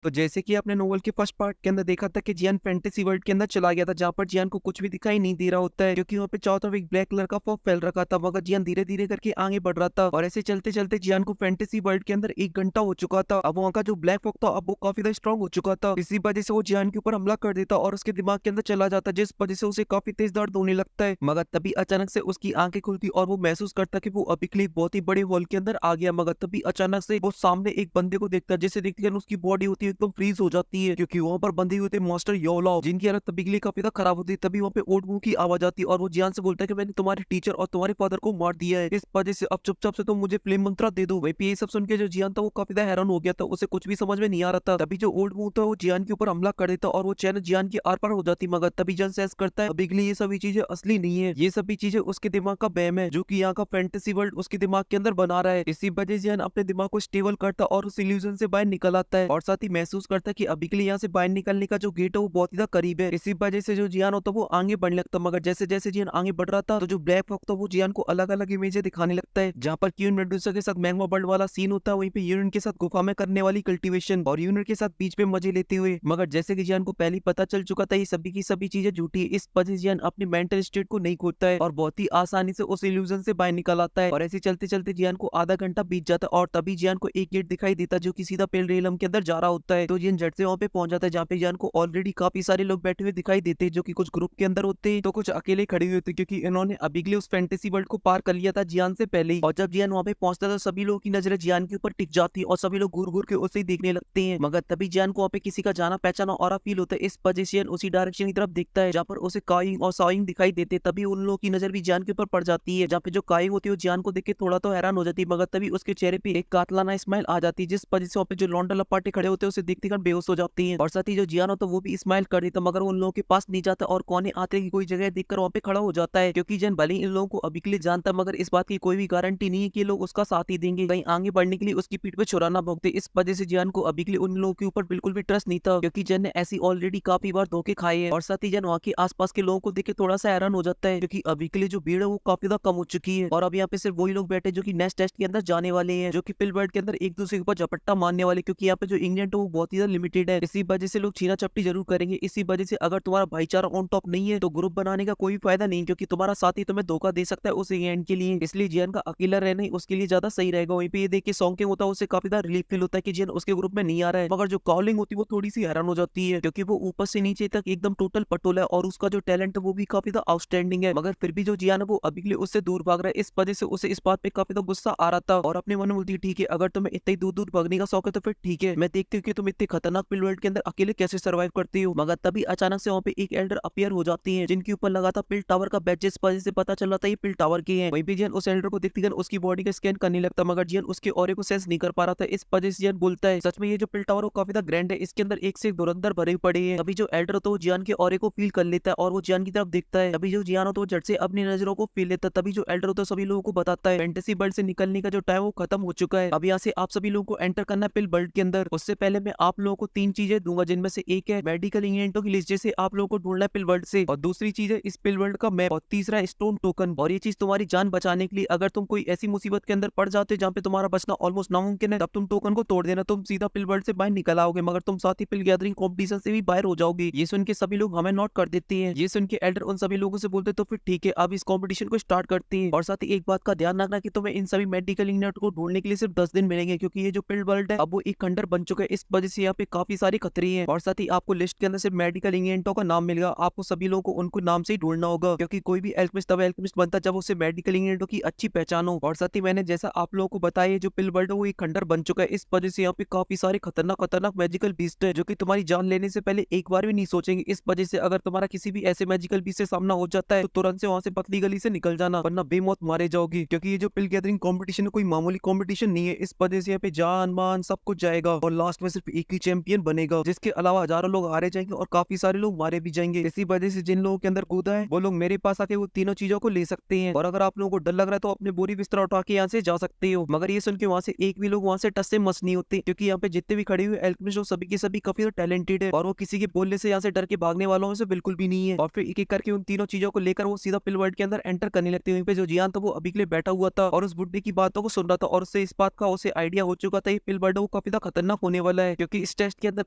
तो जैसे कि आपने नोवेल के फर्स्ट पार्ट के अंदर देखा था कि जियान फैंटेसी वर्ल्ड के अंदर चला गया था, जहाँ पर जियान को कुछ भी दिखाई नहीं दे रहा होता है, क्योंकि वहाँ पे चारों तरफ एक ब्लैक कलर का फॉग फैल रखा था। मगर जियान धीरे धीरे करके आगे बढ़ रहा था और ऐसे चलते चलते जियान को फैंटेसी वर्ल्ड के अंदर 1 घंटा हो चुका था। अब वहाँ का जो ब्लैक फॉग था अब वो काफी ज्यादा स्ट्रॉन्ग हो चुका था। इसी वजह से वो जियान के ऊपर हमला कर देता और उसके दिमाग के अंदर चला जाता, जिस वजह से उसे काफी तेज दर्द होने लगता है। मगर तभी अचानक से उसकी आंखें खुलती और वो महसूस करता कि वो अभी के लिए एक बहुत ही बड़े हॉल के अंदर आ गया। मगर तभी अचानक से वो सामने एक बंदे को देखता है, जिसे देखते ही उसकी बॉडी होती है एकदम फ्रीज हो जाती है, क्योंकि वहाँ पर बंधे हुए थे मास्टर योलाओ, जिनकी हालत तभी के लिए काफी ज्यादा खराब होती है। तभी वहाँ पे ओट मुंह की आवाज आती है और वो जियान से बोलता है कि मैंने तुम्हारे टीचर और तुम्हारे फादर को मार दिया है, इस वजह से अब चुपचाप से तुम मुझे फ्लेम मंत्रा दे दो। वहीं पे ये सब सुन के जो जियान था वो काफी ज्यादा हैरान हो गया था, उसे कुछ भी समझ में नहीं आ रहा था। तभी जो ओल्ड मुंह था वो जियान के ऊपर हमला कर देता और वो चैन जियान की आर पार हो जाती। मगर तभी जियान सेंस करता है अभी के लिए ये सभी चीजें असली नहीं है, ये सभी चीजें उसके दिमाग का बैम है, जो कि यहाँ का फैंटेसी वर्ल्ड उसके दिमाग के अंदर बना रहा है। इसी वजह से जियान अपने दिमाग को स्टेबल करता और उस इल्यूजन से बाहर निकल आता है और साथ ही महसूस करता है कि अभी के लिए यहाँ से बाहर निकलने का जो गेट है वो बहुत ही ज्यादा करीब है। इसी वजह से जो जियान होता है वो आगे बढ़ने लगता। मगर जैसे जैसे जियान आगे बढ़ रहा था तो जो ब्लैक फॉग था वो जियान को अलग अलग इमेजें दिखाने लगता है, जहाँ पर क्यून मेडुसा के साथ मैग्मा बर्ड वाला सीन होता है, वहीं पे यूनिट के साथ गुफा में करने वाली कल्टीवेशन और यूनिट के साथ बीच में मजे लेते हुए। मगर जैसे कि जियान को पहले ही पता चल चुका था ये सभी की सभी चीजें झूठी है, इस वजह से जियान अपनी मेंटल स्टेट को नहीं खोता है और बहुत ही आसानी से उस इल्यूजन से बाहर निकल आता है। और ऐसे चलते चलते जियान को आधा घंटा बीत जाता है और तभी जियान को एक गेट दिखाई देता है जो कि सीधा पेल रेलम के अंदर जा रहा होता है। तो जियान झट से वहां पे पहुंच जाता है, जहाँ पे जियान को ऑलरेडी काफी सारे लोग बैठे हुए दिखाई देते हैं, जो कि कुछ ग्रुप के अंदर होते हैं तो कुछ अकेले खड़े हुए थे, क्योंकि इन्होंने अभी के लिए उस फैंटेसी वर्ल्ड को पार कर लिया था जियान से पहले ही। और जब जियान वहां पे पहुंचता है तो सभी लोगों की नजरें जियान के ऊपर टिक जाती है और सभी लोग घूर घूर के उसे ही देखने लगते हैं। मगर तभी जियान को वहां पे किसी का जाना पहचाना और फील होता है, इस वजह से जियान उसी डायरेक्शन की तरफ देखता है जहाँ पर उसे काइंग और साइंग दिखाई देते। तभी उन लोगों की नजर भी जियान के ऊपर पड़ जाती है, जहाँ पे जो काइंग होती है वो जियान को देख के थोड़ा तो हैरान हो जाती है। मगर तभी उसके चेहरे पे एक कातलाना स्माइल आ जाती है, जिस वजह से वहाँ पे जो लौंडा लपाटे खड़े होते हैं उसे देखते ही बेहोश हो जाती है। और साथ ही जो जियान होता है वो भी स्माइल कर देता, मगर उन लोगों के पास नहीं जाता और कोने आते की कोई जगह देखकर वहाँ पे खड़ा हो जाता है, क्योंकि जियान भले ही इन लोगों को अभी के लिए जानता मगर इस बात की कोई भी गारंटी नहीं है कि ये लोग उसका साथ ही देंगे, कहीं आगे बढ़ने के लिए उसकी पीठ पे छुरा ना भोंकते। इस वजह से जियान को अभी के लिए उन लोगों के ऊपर बिल्कुल भी ट्रस्ट नहीं था, क्योंकि जियान ने ऐसी ऑलरेडी काफी बार धोखे खाए हैं। और साथ ही जियान वहाँ के आसपास के लोगों को देख के थोड़ा सा हैरान हो जाता है, क्योंकि अभी के लिए जो भीड़ है वो काफी ज्यादा कम हो चुकी है और अब यहाँ पे सिर्फ वही लोग बैठे जो कि नेक्स्ट टेस्ट के अंदर जाने वाले हैं, जो कि पिल वर्ल्ड के अंदर एक दूसरे के ऊपर झपट्टा मारने वाले, क्योंकि यहाँ पे जो इंग्लैंड है वो बहुत ही ज्यादा लिमिटेड है। इसी वजह से लोग छीना चपटी जरूर करेंगे। इसी वजह से अगर तुम्हारा भाईचारा ऑन टॉप नहीं है तो ग्रुप बनाने का कोई फायदा नहीं, क्योंकि तुम्हारा साथी तुम्हें धोखा दे सकता है उस इंग्लैंड के लिए। इसलिए जियान का अकेला रहना ही उसके लिए ज्यादा सही रहेगा। वहीं पे ये देख के सॉन्ग होता है उसे काफी ज्यादा रिलीफ फील होता है कि जियान उसके ग्रुप में नहीं आ रहा है। मगर जो कॉलिंग होती है वो थोड़ी सी हैरान हो जाती है, क्योंकि वो ऊपर से नीचे तक एकदम टोटल पटोला है और उसका जो टैलेंट है वो भी काफी ज्यादा आउटस्टैंडिंग है। मगर फिर भी जो जियान है वो अभी के लिए उससे दूर भाग रहा है, इस वजह से उसे इस बात पे काफी ज्यादा गुस्सा आ रहा था और अपने मन में बोलती है ठीक है, अगर तुम्हें इतना ही दूर दूर भागने का शौक है तो फिर ठीक है, मैं देखती हूँ कि तुम इतने खतरनाक पिल वर्ल्ड के अंदर अकेले कैसे सर्वाइव करती हो। मगर तभी अचानक से वहाँ पे एक एल्डर अपीयर हो जाती है, जिनके ऊपर लगा था पिल टावर का बैच, जिस वजह से पता चल रहा था ये पिल टावर की है। वहीं पे जियान उस एल्डर को देखती है उसकी बॉडी का स्कैन करने लगता, मगर जियान उसके ऑरे को सेंस नहीं कर पा रहा था। इस वजह से जियान बोलता है सच में ये जो पिल टावर वो काफी ज्यादा ग्रैंड है, इसके अंदर एक से एक धुरंधर भरे पड़े हैं। अभी जो एल्डर तो जियान के ऑरे को फील कर लेता है और वो जियान की तरफ देखता है। अभी जो जियान होता है वो झट से अपनी नजरों को फील लेता है। तभी जो एल्डर होता है सभी लोगों को बताता है फैंटेसी वर्ल्ड से निकलने का जो टाइम वो खत्म हो चुका है, अब यहाँ से आप सभी लोगों को एंटर करना है पिल वर्ल्ड के अंदर। उससे पहले मैं आप लोगों को 3 चीजें दूंगा, जिनमें से एक है मेडिकल इंग्रेडिएंटों की लिस्ट, जैसे आप लोगों को ढूंढना है पिल वर्ल्ड से, और दूसरी चीज है इस पिल वर्ल्ड का मैप, और तीसरा है स्टोन टोकन। और ये चीज तुम्हारी जान बचाने के लिए, अगर तुम कोई ऐसी मुसीबत के अंदर पड़ जाते हो जहाँ पे तुम्हारा बचना ऑलमोस्ट नामुमकिन है, तब तुम टोकन को तोड़ देना, तुम सीधा पिल वर्ल्ड से बाहर निकल आओगे, मगर तुम साथ ही पिल गैदरिंग कॉम्पिटिशन से भी बाहर हो जाओगे। ये सुन के सभी लोग हमें नोट कर देते हैं। ये सुन के एल्डर उन सभी लोगों से बोलते तो फिर ठीक है, अब इस कॉम्पिटिशन को स्टार्ट करते हैं। और साथ ही एक बात का ध्यान रखना कि तुम्हें इन सभी मेडिकल इंग्रेडिएंट को ढूंढने के लिए सिर्फ 10 दिन मिलेंगे, क्योंकि ये जो पिल वर्ल्ड है अब वो एक खंडर बन चुका है, इस वजह से यहाँ पे काफी सारी खतरे हैं। और साथ ही आपको लिस्ट के अंदर सिर्फ मेडिकल इंग्रेडिएंटों का नाम मिलेगा, आपको सभी लोगों को उनको नाम से ही ढूंढना होगा, क्योंकि कोई भी एल्केमिस्ट तब एल्केमिस्ट बनता है जब उसे मेडिकल इंग्रेडिएंटों की अच्छी पहचान हो। और साथ ही मैंने जैसा आप लोगों को बताया जो पिल वर्ल्ड है वो एक खंडर बन चुका है, इस वजह से यहाँ पे काफी सारे खतरनाक खतरनाक मैजिकल बीस्ट है, जो कि तुम्हारी जान लेने से पहले एक बार भी नहीं सोचेंगे। इस वजह से अगर तुम्हारा किसी भी ऐसे मैजिकल बीस्ट से सामना हो जाता है तो तुरंत से वहां से पतली गली से निकल जाना, वरना बेमौत मारे जाओगी, क्योंकि ये जो पिल गैदरिंग कॉम्पिटिशन है कोई मामूली कॉम्पिटिशन नहीं है। इस वजह से यहाँ पे जान मान सब कुछ जाएगा और लास्ट में सिर्फ एक ही चैंपियन बनेगा, जिसके अलावा हजारों लोग हारे जाएंगे और काफी सारे लोग मारे भी जाएंगे। इसी वजह से जिन लोगों के अंदर कूदा है वो लोग मेरे पास आके वो तीनों चीजों को ले सकते हैं। और अगर आप लोगों को डर लग रहा है तो अपने बोरी बिस्तर उठा के यहाँ से जा सकते हो। मगर ये सुन के वहां से एक भी लोग वहां से टस से मस नहीं होते, क्योंकि यहाँ पे जितने भी खड़े हुए एल्केमिस्ट हो सभी के सभी काफी टैलेंटेड है और वो किसी के बोलने से यहाँ से डर के भागने वालों में से बिल्कुल भी नहीं है। और फिर एक एक करके उन तीनों चीजों को लेकर वो सीधा पिल वर्ल्ड के अंदर एंटर करने लगते हैं। वहीं पे जो जियान था वो अभी के लिए बैठा हुआ था और उस बुड्ढे की बातों को सुन रहा था और उससे इस बात का उसे आइडिया हो चुका था ये पिल वर्ल्ड वो काफी खतरनाक होने वाला है। है क्योंकि इस टेस्ट के अंदर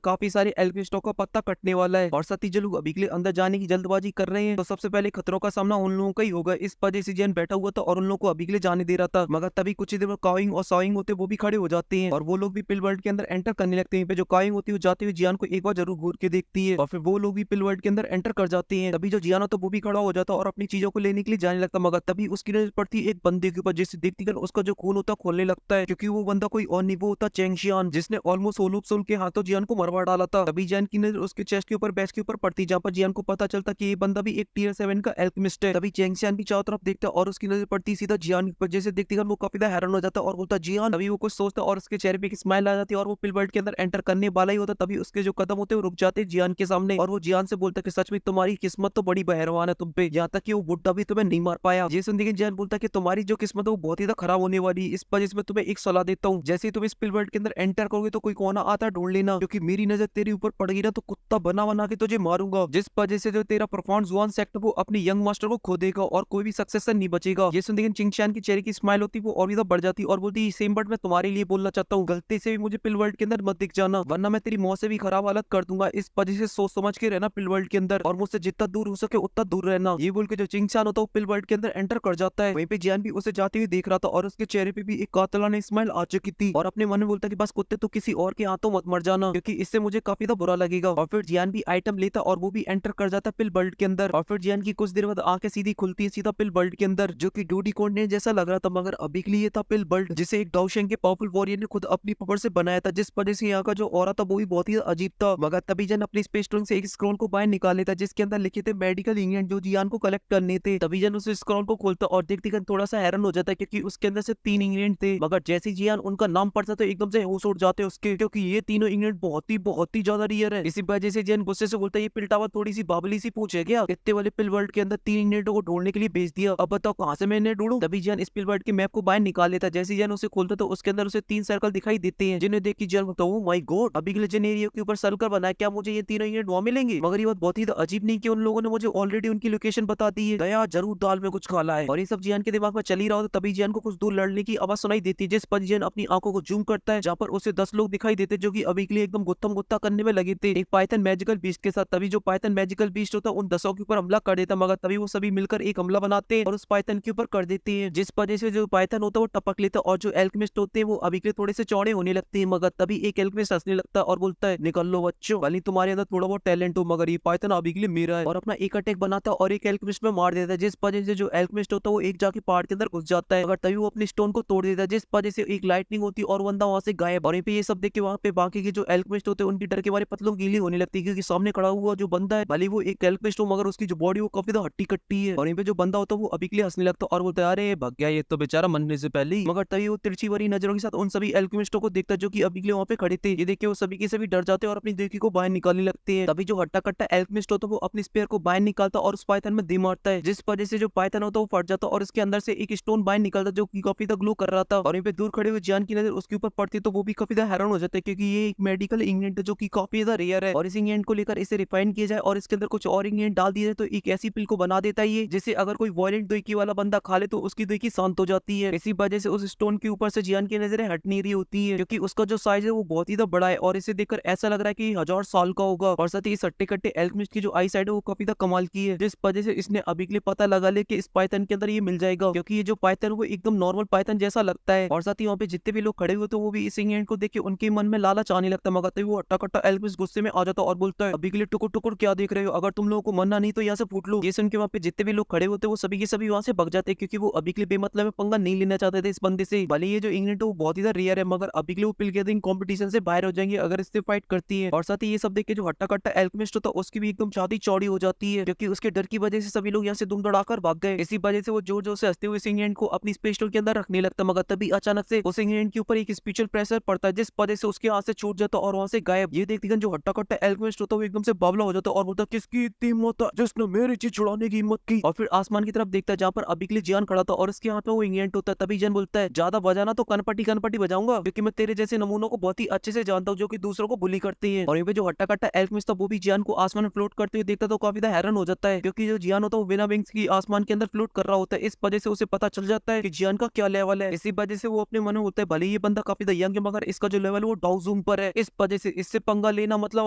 काफी सारे एल्केमिस्टों का पत्ता कटने वाला है। और साथ ही जो लोग अभी के लिए अंदर जाने की जल्दबाजी कर रहे हैं तो सबसे पहले खतरों का सामना उन लोगों का ही होगा। इस वजह से जियान बैठा हुआ था और उन लोगों को अभी के लिए जाने दे रहा था, मगर तभी कुछ ही देर में काइंग और साइंग होते वो भी खड़े हो जाते हैं और वो लोग भी पिल वर्ल्ड के अंदर एंटर करने लगते हैं। जो काइंग होती है वो जाते हुए जियान को एक बार जरूर घूर के देखती है और फिर वो लोग भी पिल वर्ल्ड के अंदर एंटर कर जाते हैं। तभी जो जियान होता है वो भी खड़ा हो जाता है और अपनी चीजों को लेने के लिए जाने लगता, मगर तभी उसकी नजर पड़ती है एक बंदे के ऊपर जिसे देखती कर उसका जो खून होता है खोलने लगता है, क्योंकि वो बंदा कोई और नहीं वो होता चेंगशियान, जिसने ऑलमोस्ट सोल के हाथों जियान को मरवा डाला था। तभी जियान की नजर उसके चेस्ट के ऊपर बैच के ऊपर पड़ती, जहाँ पर जियान को पता चलता कि ये बंदा भी एक टियर 7 का एल्केमिस्ट है। तभी चेंगशियान भी चारों तरफ देखता और उसकी नजर पड़ती सीधा जियान पर, जैसे देखती कर वो काफी ज्यादा हैरान हो जाता और बोलता जियान। तभी वो कुछ सोचता और उसके चेहरे पे एक स्माइल आ जाती है और वो पिल वर्ल्ड के अंदर एंटर करने वाला ही होता। तभी उसके जो कदम होते हैं वो रुक जाते हैं जियान के सामने और वो जियान से बोलता कि सच में तुम्हारी किस्मत तो बड़ी बहरवान है तुम पे, यहाँ तक कि वो बुड्ढा भी तुम्हें नहीं मार पाया। ये सुन के जियान बोलता कि तुम्हारी जो किस्मत है वो बहुत ही ज्यादा खराब होने वाली है, इस वजह से मैं तुम्हें एक सलाह देता हूँ, जैसे ही तुम इस पिल वर्ल्ड के अंदर एंटर करोगे तो कोई कोना आता ढूंढ लेना, क्योंकि मेरी नजर तेरे ऊपर पड़ गई ना तो कुत्ता बना बना के तुझे मारूंगा, जिस वजह से जो तेरा परफॉर्मेंस जुआन सेक्टर वो अपने यंग मास्टर को खो देगा और कोई भी सक्सेसर नहीं बचेगा। ये सुन के चिंगशियान की चेहरे की स्माइल होती वो और भी ज्यादा बढ़ जाती और बोलती सेम बट मैं तुम्हारे लिए बोलना चाहता हूँ, गलती से भी मुझे पिल वर्ल्ड के अंदर मत दिख जाना वरना मैं तेरी मौत से भी खराब हालत कर दूंगा, इस वजह से सोच समझ के रहना पिल वर्ल्ड के अंदर और मुझसे जितना दूर हो सके उतना दूर रहना। ये बोल के जो चिंगशियान होता है वो पिल वर्ल्ड के अंदर एंटर कर जाता है। वहीं पे जियान भी उसे जाते हुए देख रहा था और उसके चेहरे पे भी एक कातलाना स्माइल आ चुकी थी और अपने मन में बोलता कि बस कुत्ते तो किसी और के हाथों मत मर जाना, क्योंकि इससे मुझे काफी ज्यादा बुरा लगेगा। और फिर जियान भी आइटम लेता और वो भी एंटर कर जाता पिल वर्ल्ड के अंदर और फिर जियान की कुछ देर बाद आंखें सीधी खुलती है सीधा पिल वर्ल्ड के अंदर, जो कि डूडी कोड जैसा लग रहा था, मगर अभी के लिए था पिल वर्ल्ड जिसे एक डाउशेंग के पावरफुल वॉरियर ने खुद अपनी पकड़ से बनाया था, जिस वजह से यहाँ का जो ऑरा था वो भी बहुत ही अजीब था। मगर तभी जन अपनी स्पेस स्टोन से एक स्क्रॉल को बाहर निकाल लेता जिसके अंदर लिखे थे मेडिकल इंग्रेडिएंट जो जियान को कलेक्ट करने थे। तभी जन उस स्क्रॉल को खोलता और देखते थोड़ा सा हैरान हो जाता है क्योंकि उसके अंदर से 3 इंग्रेडिएंट थे, मगर जैसे ही जियान उनका नाम पढ़ता तो एकदम से होश उड़ जाते उसके, क्योंकि ये तीनों इंग्रेडिएंट बहुत ही ज्यादा रेयर है। इसी वजह से जियान गुस्से से बोलता है ये पिल टावर थोड़ी सी बाबली सी पूछ है क्या, इतने वाले पिल वर्ल्ड के अंदर 3 इंग्रेडिएंट को ढूंढने के लिए भेज दिया, अब बताओ कहां से मैं इन्हें ढूंढूं। तभी जियान इस पिल वर्ल्ड के मैप को बाहर निकाल लेता, जैसे जियान उसे खोलता तो उसके अंदर उसे 3 सर्कल दिखाई देते हैं, जिन्हें देख के जियान बोलता है माय गॉड अभी के लिए एरिया के ऊपर सर्कल बनाया, क्या मुझे ये तीनों इंग्रेडिएंट वहां मिलेंगे। मगर ये बात बहुत ही अजीब नहीं कि उन लोगों ने मुझे ऑलरेडी उनकी लोकेशन बता दी है, दया जरूर दाल में कुछ काला है। और ये सब जियान के दिमाग में चल ही रहा हो तभी जियान को कुछ दूर लड़ने की आवाज सुनाई देती है, जिस पर जियान अपनी आंखों को जूम करता है जहाँ पर उसे 10 लोग दिखाई देते जो कि अभी के लिए एकदम गुत्थम गुत्ता करने में लगे थे एक पाइथन मैजिकल बीस्ट के साथ। तभी जो पाइथन मैजिकल बीस्ट होता है उन 10 के ऊपर हमला कर देता, मगर तभी वो सभी मिलकर एक हमला बनाते हैं और उस पाइथन के ऊपर कर देते हैं, जिस वजह से जो पाइथन होता है वो टपक लेता है और जो एल्केमिस्ट होते हैं वो अभी के लिए थोड़े से चौड़े होने लगते हैं। मगर तभी एक एल्केमिस्ट हंसने लगता है और बोलता है निकल लो बच्चों, भले तुम्हारे अंदर थोड़ा बहुत टैलेंट हो मगर ये पाइथन अभी के लिए मेरा है, और अपना एक अटैक बनाता है और एक एल्केमिस्ट में मार देता है, जिस वजह से जो एल्केमिस्ट होता है वो एक जाके पहाड़ के अंदर घुस जाता है, मगर तभी वो अपनी स्टोन को तोड़ देता है, जिस वजह से एक लाइटनिंग होती है और बंदा वहां से गायब। और ये सब देख के वहां पे बाकी के जो एल्केमिस्ट होते हैं उनकी डर के मारे पतलों गीली होने लगती है, क्योंकि सामने खड़ा हुआ जो बंदा है भले वो एक एल्केमिस्ट हो मगर उसकी जो बॉडी वो काफी ज्यादा हट्टी कट्टी है। और यहाँ पे जो बंदा होता है वो अभी के लिए हंसने लगता है और बोलता है अरे भाग गया ये तो बेचारा मरने से पहले ही। मगर तभी वो तिरछी भरी नजरों के साथ उन सभी एल्केमिस्टों को देखता जो कि अभी के लिए वहां पे खड़े थे। ये देख के वो सभी के सभी डर जाते हैं और अपनी देखी को बाहर निकालने लगते हैं। तभी जो हट्टा कट्टा एल्केमिस्ट होता है वो अपनी स्पेयर को बाहर निकालता और उस पाइथन में दे मारता है, जिस वजह से जो पाइथन होता है वो फट जाता और उसके अंदर से एक स्टोन बाहर निकलता जो कि काफी ज्यादा ग्लो कर रहा था। और यहाँ पे दूर खड़े हुए जियान की नजर उसके ऊपर पड़ती तो वो भी काफी ज्यादा हैरान हो जाता है, क्योंकि ये एक मेडिकल इंग्रेडिएंट है जो कि काफी ज्यादा रेयर है और इस इंग्रेडिएंट को लेकर इसे रिफाइन किया जाए और इसके अंदर कुछ और इंग्रेडिएंट डाल दिया जाए तो एक ऐसी पिल को बना देता है ये, जिसे अगर कोई वायलेंट दोईकी वाला बंदा खा ले तो उसकी दोईकी शांत हो जाती है। इसी वजह से उस स्टोन के ऊपर से जियान की नजरें हट नहीं रही होती है, क्योंकि उसका जो साइज है वो बहुत ही बड़ा है और इसे देखकर ऐसा लग रहा है कि 1000 साल का होगा। और साथ ही इस हट्टे कट्टे एल्केमिस्ट की जो आई साइड है वो काफी कमाल की है, जिस वजह से इसने अभी के लिए पता लगा ले कि इस पाइथन के अंदर ये मिल जाएगा, क्योंकि ये जो पाइथन वो एकदम नॉर्मल पाइथन जैसा लगता है। और साथ ही वहाँ पे जितने भी लोग खड़े हुए थे वो भी इस इंग्रेडिएंट को देख के उनके मन में लालच आने लगता, मगर तभी वो हट्टा कट्टा एल्केमिस्ट गुस्से में आ जाता और बोलता है अभी के लिए टुकुर टुकुर क्या देख रहे हो, अगर तुम लोगों को मरना नहीं तो यहाँ से फूट लो। ये सुन के वहाँ पे जितने भी लोग खड़े होते वो सभी के सभी वहाँ से भग जाते हैं, क्योंकि वो अभी के लिए बेमतलब में पंगा नहीं लेना चाहते थे इस बंदे से। भले ये जो इंग्रेडिएंट है वो बहुत ही रेयर है मगर अभी के लिए वो पिल गैदरिंग कंपटीशन से बाहर हो जाएंगे अगर इससे फाइट करती है। और साथ ही ये सब देख के जो हट्टा कट्टा एल्केमिस्ट होता है उसकी भी एकदम छाती चौड़ी हो जाती है, क्योंकि उसके डर की वजह से सभी लोग यहाँ से दुम दौड़ाकर भाग गए। इसी वजह से वो जोर जोर से हंसते हुए इस इंग्रेडिएंट को अपनी स्पेस स्टोर के अंदर रखने लगता, मगर तभी अचानक से उस इंग्रेडिएंट के ऊपर एक स्पेशल प्रेशर पड़ता है जिस वजह से उसके हाथ से छूट जाता और वहां से गायब। ये देखते जो हट्टा कट्टा एल्केमिस्ट होता है वो एकदम से बावला हो जाता और बोलता किसकी इतनी हिम्मत है जिसने मेरी चीज छुड़ाने की हिम्मत की। और फिर आसमान की तरफ देखता है जहाँ पर अभी के लिए जियान खड़ा था और उसके हाथ में वो इंग्रेडिएंट होता है। तभी जियान बोलता है ज्यादा बजाना तो कनपटी बजाऊंगा, क्योंकि मैं तेरे जैसे नमूनों को बहुत ही अच्छे से जानता हूँ जो कि दूसरों को बुली करते हैं। और यहाँ पे जो हट्टा कट्टा एल्केमिस्ट था वो भी जियान को आसमान में फ्लोट करते हुए देखता तो काफी हैरान हो जाता है, क्योंकि जो जियान होता है वो बिना विंग्स की आसमान के अंदर फ्लोट कर रहा होता है। इस वजह से उसे पता चल जाता है कि जियान का क्या लेवल है। इसी वजह से वो अपने मन में होता है भले ये बंदा काफी यंग है मगर इसका जो लेवल है वो डाउजू तुम पर है, इस वजह से इससे पंगा लेना मतलब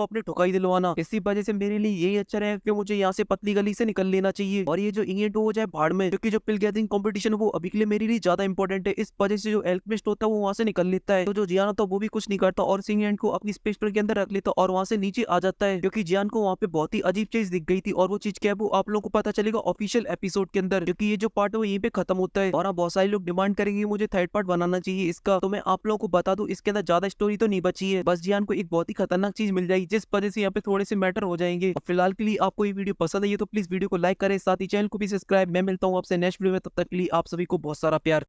अपने ठुकाई दिलवाना। इसी वजह से मेरे लिए यही अच्छा रहेगा कि मुझे यहाँ से पतली गली से निकल लेना चाहिए और ये जो इवेंट हो जाए भाड़ में, क्योंकि जो पिल गैदरिंग कंपटीशन वो अभी के लिए मेरे लिए ज्यादा इंपॉर्टेंट है। इस वजह से जो एल्केमिस्ट होता है वो वहां से निकल लेता है, तो जो जियान होता है वो भी कुछ नहीं करता और सिंह को अपनी स्पेस के अंदर रख लेता और वहां से नीचे आ जाता है, क्योंकि जियान को वहां पे बहुत ही अजीब चीज दिख गई थी और वो चीज क्या है वो आप लोगों को पता चलेगा ऑफिशियल एपिसोड के अंदर, क्योंकि ये जो पार्ट है वो यहीं पे खत्म होता है। और अब बहुत सारे लोग डिमांड करेंगे मुझे थर्ड पार्ट बनाना चाहिए इसका, तो मैं आप लोगों को बता दूं इसके अंदर ज्यादा स्टोरी तो नहीं बची है, बस जियान को एक बहुत ही खतरनाक चीज मिल जाएगी जिस वजह से यहाँ पे थोड़े से मैटर हो जाएंगे। फिलहाल के लिए आपको ये वीडियो पसंद है तो प्लीज वीडियो को लाइक करें, साथ ही चैनल को भी सब्सक्राइब। मैं मिलता हूँ आपसे नेक्स्ट वीडियो में, तब तक के लिए आप सभी को बहुत सारा प्यार।